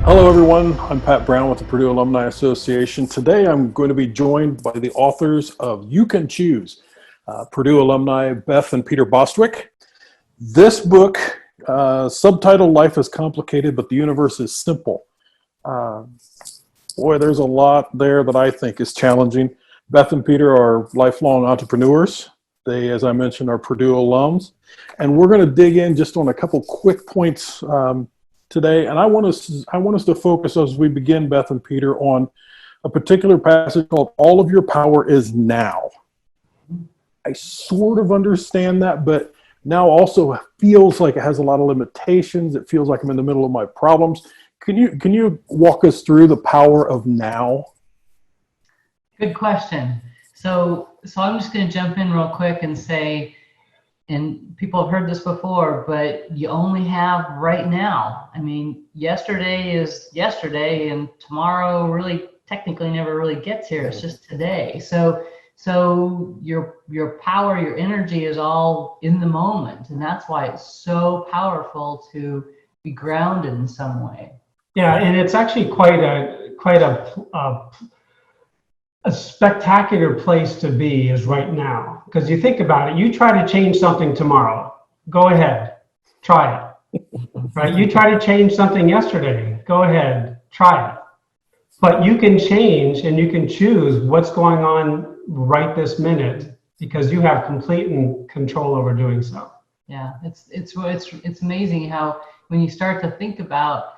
Hello, everyone. I'm Pat Brown with the Purdue Alumni Association. Today, I'm going to be joined by the authors of You Can Choose, Purdue alumni Beth and Peter Bostwick. This book, subtitled Life is Complicated, but the Universe is Simple. Boy, there's a lot there that I think is challenging. Beth and Peter are lifelong entrepreneurs. They, as I mentioned, are Purdue alums. And we're going to dig in just on a couple quick points today, and I want us to focus as we begin, Beth and Peter, on a particular passage called "All of Your Power is Now." I sort of understand that, but now also feels like it has a lot of limitations. It feels like I'm in the middle of my problems. Can you walk us through the power of now? Good question. So I'm just going to jump in real quick and say, and people have heard this before, but you only have right now. I mean, yesterday is yesterday, and tomorrow really technically never really gets here. It's just today. So your power, your energy is all in the moment, and that's why it's so powerful to be grounded in some way. Yeah, and it's actually quite a spectacular place to be is right now. Because you think about it, you try to change something tomorrow, go ahead, try it. Right? You try to change something yesterday, go ahead, try it. But you can change and you can choose what's going on right this minute because you have complete control over doing so. Yeah, it's amazing how when you start to think about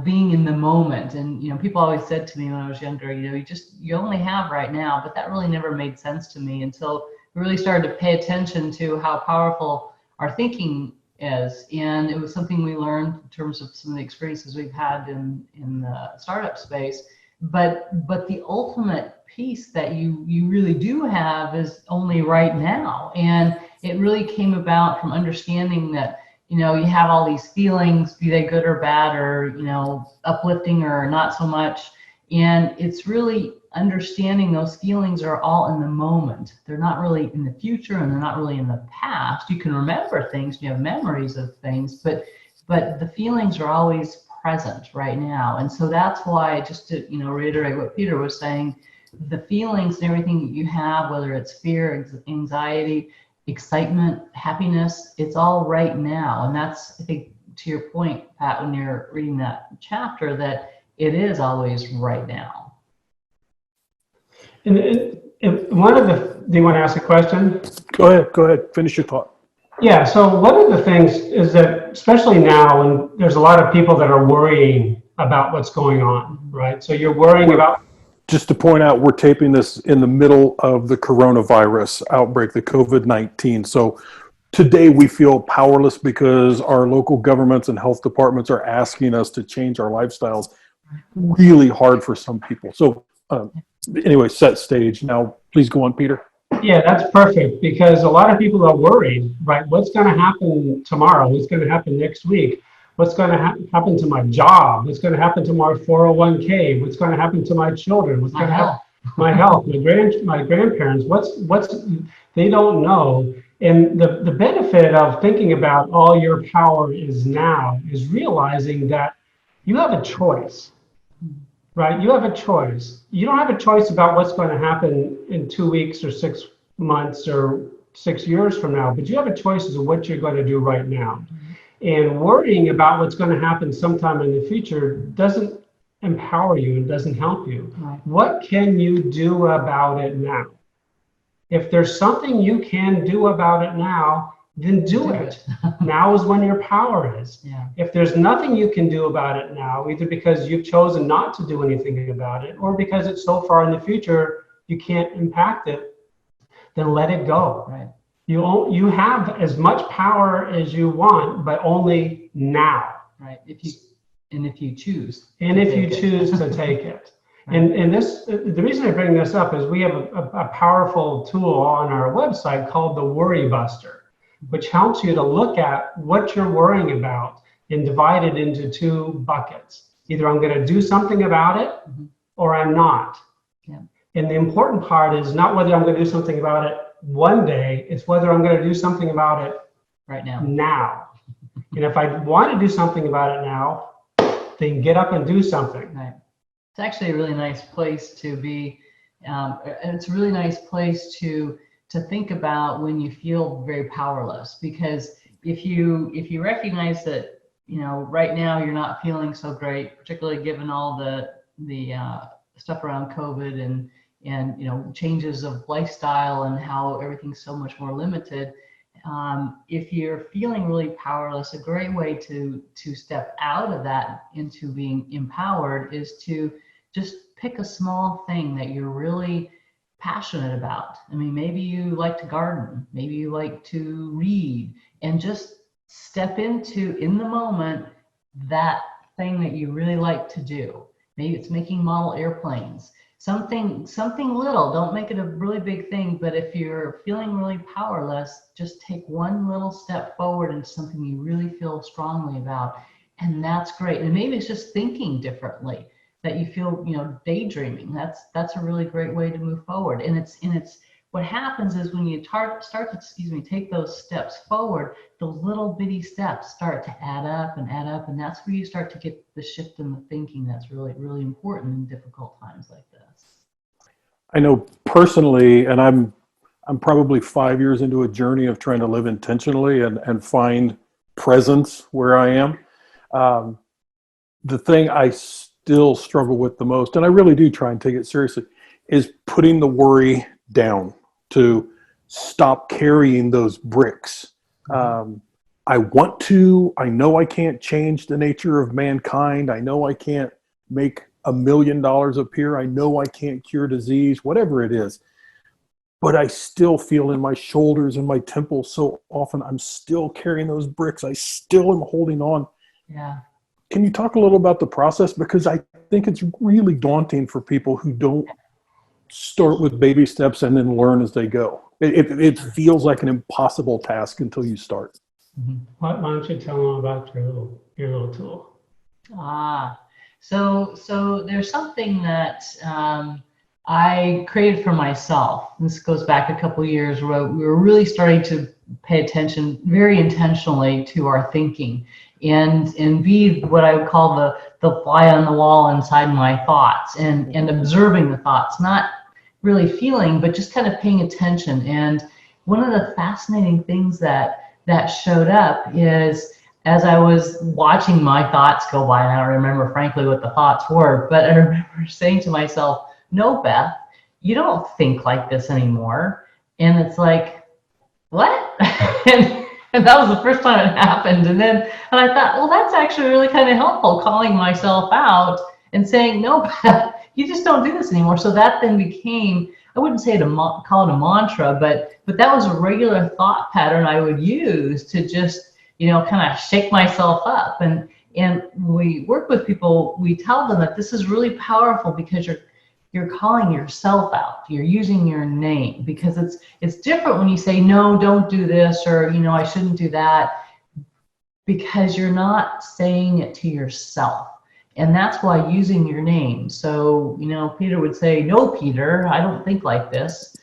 being in the moment. And, people always said to me when I was younger, you only have right now, but that really never made sense to me until we really started to pay attention to how powerful our thinking is. And it was something we learned in terms of some of the experiences we've had in the startup space. But the ultimate piece that you really do have is only right now. And it really came about from understanding that you have all these feelings, be they good or bad or, uplifting or not so much. And it's really understanding those feelings are all in the moment. They're not really in the future and they're not really in the past. You can remember things, you have memories of things, but the feelings are always present right now. And so that's why, just to, reiterate what Peter was saying, the feelings and everything that you have, whether it's fear, anxiety, excitement, happiness, it's all right now. And that's, I think, to your point, Pat, when you're reading that chapter, that it is always right now. And one of do you want to ask a question? Go ahead, finish your thought. Yeah, so one of the things is that, especially now, when there's a lot of people that are worrying about what's going on, right? So you're worrying about... Just to point out, we're taping this in the middle of the coronavirus outbreak, the COVID-19. So today we feel powerless because our local governments and health departments are asking us to change our lifestyles. Really hard for some people. So anyway, set stage. Now, please go on, Peter. Yeah, that's perfect because a lot of people are worried, right? What's going to happen tomorrow? What's going to happen next week? What's going to happen to my job? What's going to happen to my 401k? What's going to happen to my children? What's going to happen to my health? My grandparents? What's they don't know. And the benefit of thinking about all your power is now is realizing that you have a choice, right? You have a choice. You don't have a choice about what's going to happen in 2 weeks or 6 months or 6 years from now, but you have a choice as to what you're going to do right now. And worrying about what's going to happen sometime in the future doesn't empower you and doesn't help you. Right. What can you do about it now? If there's something you can do about it now, then do it. Now is when your power is. Yeah. If there's nothing you can do about it now, either because you've chosen not to do anything about it or because it's so far in the future you can't impact it, then let it go. Right. You have as much power as you want, but only now. Right. If you choose. And if you choose to take it. Right. And this, the reason I bring this up is we have a powerful tool on our website called the Worry Buster, which helps you to look at what you're worrying about and divide it into 2 buckets. Either I'm going to do something about it or I'm not. Yeah. And the important part is not whether I'm going to do something about it one day, it's whether I'm going to do something about it right now. And if I want to do something about it now, then get up and do something. Right. It's actually a really nice place to be. And it's a really nice place to think about when you feel very powerless, because if you recognize that, you know, right now you're not feeling so great, particularly given all the stuff around COVID and you know, changes of lifestyle and how everything's so much more limited. If you're feeling really powerless, a great way to step out of that into being empowered is to just pick a small thing that you're really passionate about. I mean, maybe you like to garden, maybe you like to read, and just step into, in the moment, that thing that you really like to do. Maybe it's making model airplanes. Something little. Don't make it a really big thing, but if you're feeling really powerless, just take one little step forward into something you really feel strongly about, and that's great. And maybe it's just thinking differently, that you feel, you know, daydreaming. That's a really great way to move forward. And it's what happens is when you start to take those steps forward, the little bitty steps start to add up, and that's where you start to get the shift in the thinking that's really, really important in difficult times like this. I know personally, and I'm probably 5 years into a journey of trying to live intentionally and find presence where I am. The thing I still struggle with the most, and I really do try and take it seriously, is putting the worry down, to stop carrying those bricks. I want to, I know I can't change the nature of mankind. I know I can't make $1 million appear. I know I can't cure disease, whatever it is. But I still feel in my shoulders and my temples so often, I'm still carrying those bricks. I still am holding on. Yeah. Can you talk a little about the process? Because I think it's really daunting for people who don't start with baby steps and then learn as they go. It feels like an impossible task until you start. Mm-hmm. Why don't you tell them about your little tool? So there's something that I created for myself. This goes back a couple of years where we were really starting to pay attention very intentionally to our thinking and be what I would call the fly on the wall inside my thoughts and observing the thoughts, not really feeling, but just kind of paying attention. And one of the fascinating things that showed up is, as I was watching my thoughts go by, and I don't remember frankly what the thoughts were, but I remember saying to myself, no, Beth, you don't think like this anymore. And it's like, what? and that was the first time it happened. And I thought, well, that's actually really kind of helpful, calling myself out and saying, no, Beth, you just don't do this anymore. So that then became, I wouldn't say call it a mantra, but that was a regular thought pattern I would use to just, you know, kind of shake myself up. And we work with people, we tell them that this is really powerful because you're calling yourself out. You're using your name, because it's different when you say, no, don't do this, or, you know, I shouldn't do that, because you're not saying it to yourself. And that's why using your name. So, you know, Peter would say, no, Peter, I don't think like this,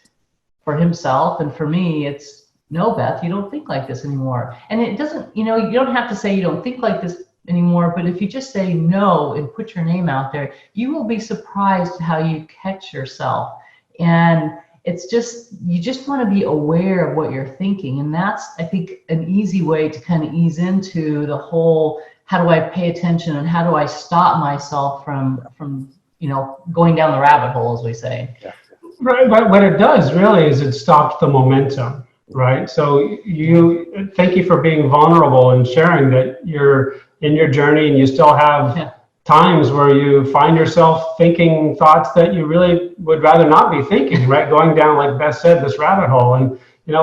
for himself. And for me, it's, no, Beth, you don't think like this anymore. And it doesn't, you know, you don't have to say you don't think like this anymore, but if you just say no and put your name out there, you will be surprised how you catch yourself. And it's just, you just want to be aware of what you're thinking. And that's, I think, an easy way to kind of ease into the whole, how do I pay attention and how do I stop myself from you know, going down the rabbit hole, as we say. Yeah. Right, but what it does really is it stops the momentum, right? So thank you for being vulnerable and sharing that you're in your journey and you still have times where you find yourself thinking thoughts that you really would rather not be thinking, right? Going down, like Beth said, this rabbit hole. And, you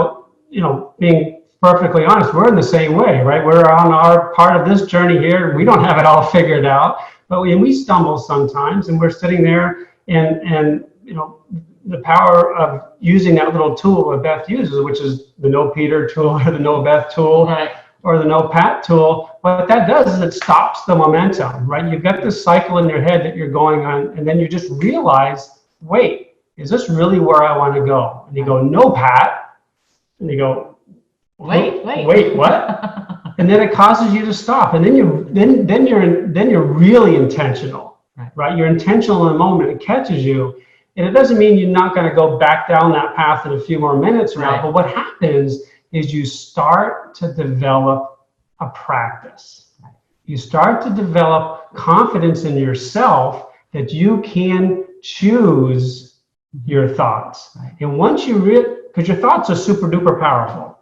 know, being perfectly honest, we're in the same way, right? We're on our part of this journey here. We don't have it all figured out, but we stumble sometimes, and we're sitting there and you know, the power of using that little tool that Beth uses, which is the No Peter tool or the No Beth tool, right, or the No Pat tool. What that does is it stops the momentum, right? You've got this cycle in your head that you're going on, and then you just realize, wait, is this really where I want to go? And you go, no, Pat. And you go, wait, what? and then it causes you to stop, and then you're really intentional, right? You're intentional in the moment. It catches you, and it doesn't mean you're not going to go back down that path in a few more minutes now. Right. But what happens is you start to develop a practice. You start to develop confidence in yourself that you can choose your thoughts. And once you because your thoughts are super duper powerful.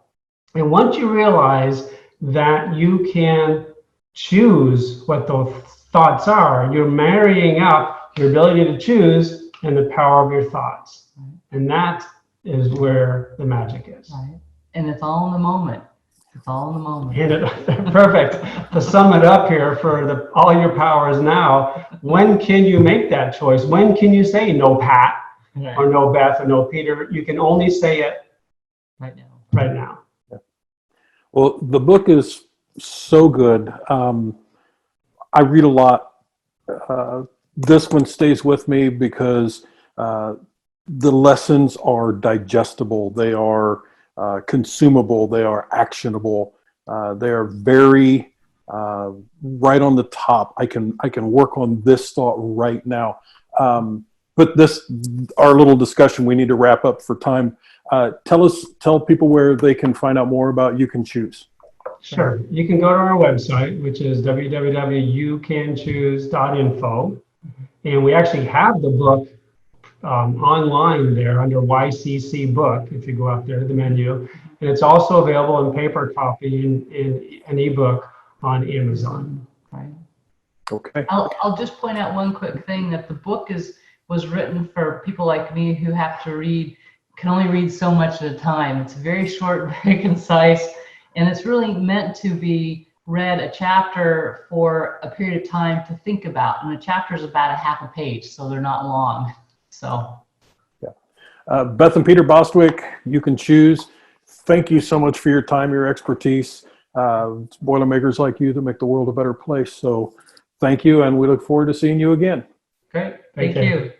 And once you realize that you can choose what those thoughts are, you're marrying up your ability to choose and the power of your thoughts. And that is where the magic is. Right. And it's all in the moment. It's all in the moment. And perfect. To sum it up here for all your powers now, when can you make that choice? When can you say no, Pat, or no, Beth, or no, Peter? You can only say it right now. Right now. Well, the book is so good. I read a lot. This one stays with me because the lessons are digestible. They are consumable. They are actionable. They are very right on the top. I can work on this thought right now. But our little discussion, we need to wrap up for time. Tell people where they can find out more about You Can Choose. Sure. You can go to our website, which is www.youcanchoose.info. And we actually have the book online there under YCC book, if you go out there to the menu. And it's also available in paper copy in an ebook on Amazon. Right. Okay. I'll just point out one quick thing, that the book was written for people like me who have to can only read so much at a time. It's very short, very concise, and it's really meant to be read a chapter for a period of time to think about. And a chapter is about a half a page, so they're not long. So, yeah. Beth and Peter Bostwick, You Can Choose. Thank you so much for your time, your expertise. It's Boilermakers like you that make the world a better place. So thank you, and we look forward to seeing you again. Great. Thank you.